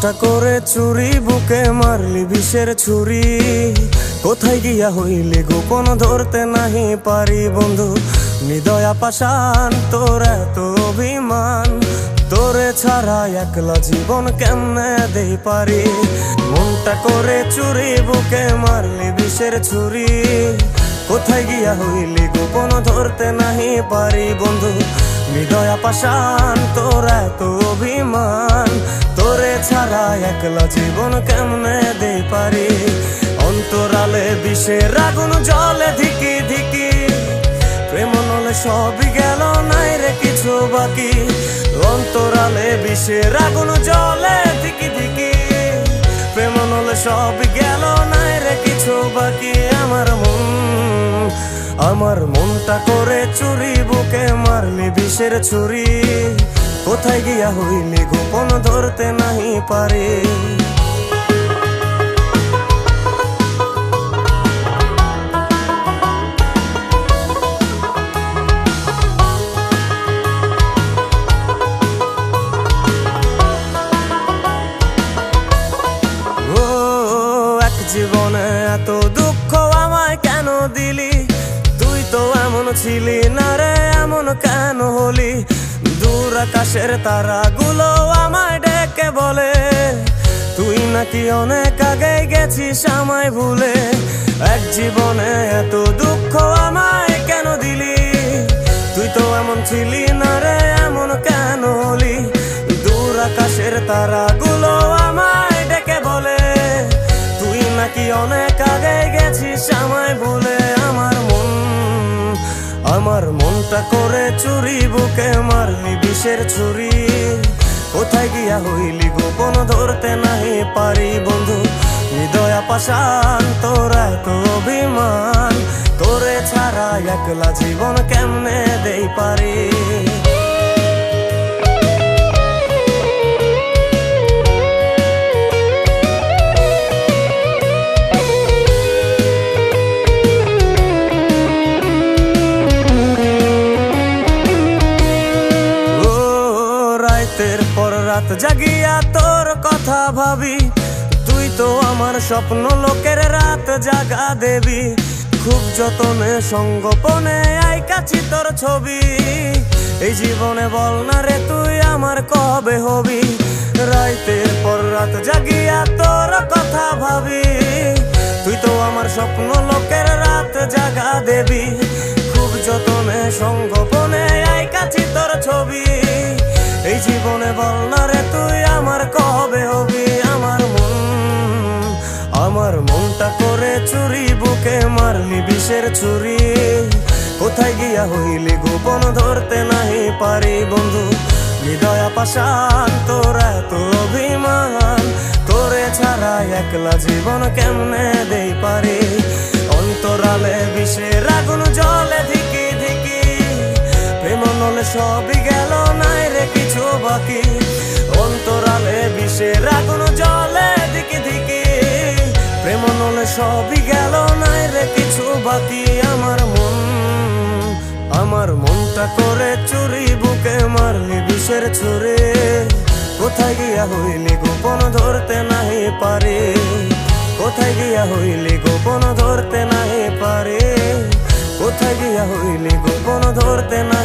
মনটা করে চুরি, বুকে মারলি বিষের ছুরি। কোথায় গিয়া হইলি গোপন, ধরতে নাহি পারি বন্ধু। হৃদয়া পাষাণ, তোর এত অভিমান, তোরে ছাড়া একলা জীবন কেমনে দেই পারি। মনটা করে চুরি, বুকে মারলি বিষের ছুরি। কোথায় গিয়া হইলি গোপন, ধরতে নাহি পারি বন্ধু। হৃদয়া পাষাণ, তোর এত অভিমান, তোরে ছাড়া একলা জীবন কেমনে দেই পারি। অন্তরালে বিষের আগুন জ্বলে ধিকি ধিকি, প্রেম নলে সবই গেল, নাই রে কিছু বাকি। অন্তরালে বিষের আগুন জ্বলে ধিকি ধিকি, প্রেম নলে সবই গেল, নাই রে কিছু বাকি। আমার মনটা করে চুরি, বুকে মারলি বিষের ছুরি। কোথায় গিয়া হইলি গোপন, ধরতে নাহি পারি। জীবনে এত দুঃখ আমায় কেন দিলি? তুই তো এমন ছিলি না রে, এমন কেন হলি? দূর আকাশের তারাগুলো আমায় ডেকে বলে, তুই নাকি অনেক আগে গেছিস আমায় ভুলে। এক জীবনে এত দুঃখ আমায় কেন দিলি? তুই তো এমন ছিলি না রে, এমন কেন হলি? দূর আকাশের তারাগুলো আমায় ডেকে বলে, তুই নাকি অনেক আগে গেছিস আমায় ভুলে। আমার মনটা করে চুরি, বুকে মারলি বিষের ছুরি। কোথায় গিয়া হইলি গোপন, ধরতে নাহি পারি বন্ধু। হৃদয়া পাষাণ, তোর এত অভিমান, তোরে ছাড়া একলা জীবন কেমনে দেই পারি। রাতের পর রাত জাগিয়া তোর কথা ভাবি, তুই তো আমার স্বপ্ন লোকের রাত জাগা দেবী। খুব যতনে সঙ্গোপনে আইকাছি তোর ছবি। এই জীবনে বল না রে তুই আমার কবে হবি? রাতের পর রাত জাগিয়া তোর কথা ভাবি, তুই তো আমার স্বপ্ন লোকের রাত জাগা দেবী। খুব যতনে সঙ্গোপনে আইকাছি তোর ছবি। এই জীবনে বল না রে তুই আমার কবে হবি? আমার মনটা করে চুরি, বুকে মারলি বিষের ছুরি। কোথায় গিয়া হইলি গোপন, ধরতে নাহি পারি বন্ধু। হৃদয়া পাষাণ, তোর এত অভিমান, তোরে ছাড়া একলা জীবন কেমনে দেই পারি। অন্তরালে বিষের আগুন জ্বলে ধিকি ধিকি, প্রেম নলে সবই গেল, নাই রে কিছু বাকি। অন্তরালে বিষের আগুন জ্বলে ধিকি ধিকি, প্রেম নলে সবই গেল, নাই রে কিছু বাকি। আমার মনটা করে চুরি, বুকে মারলি বিষের ছুরি। কোথায় গিয়া হইলি গোপন, ধরতে নাহি পারি। কোথায় গিয়া হইলি গোপন, ধরতে নাহি পারি। কোথায় গিয়া হইলি গোপন, ধরতে না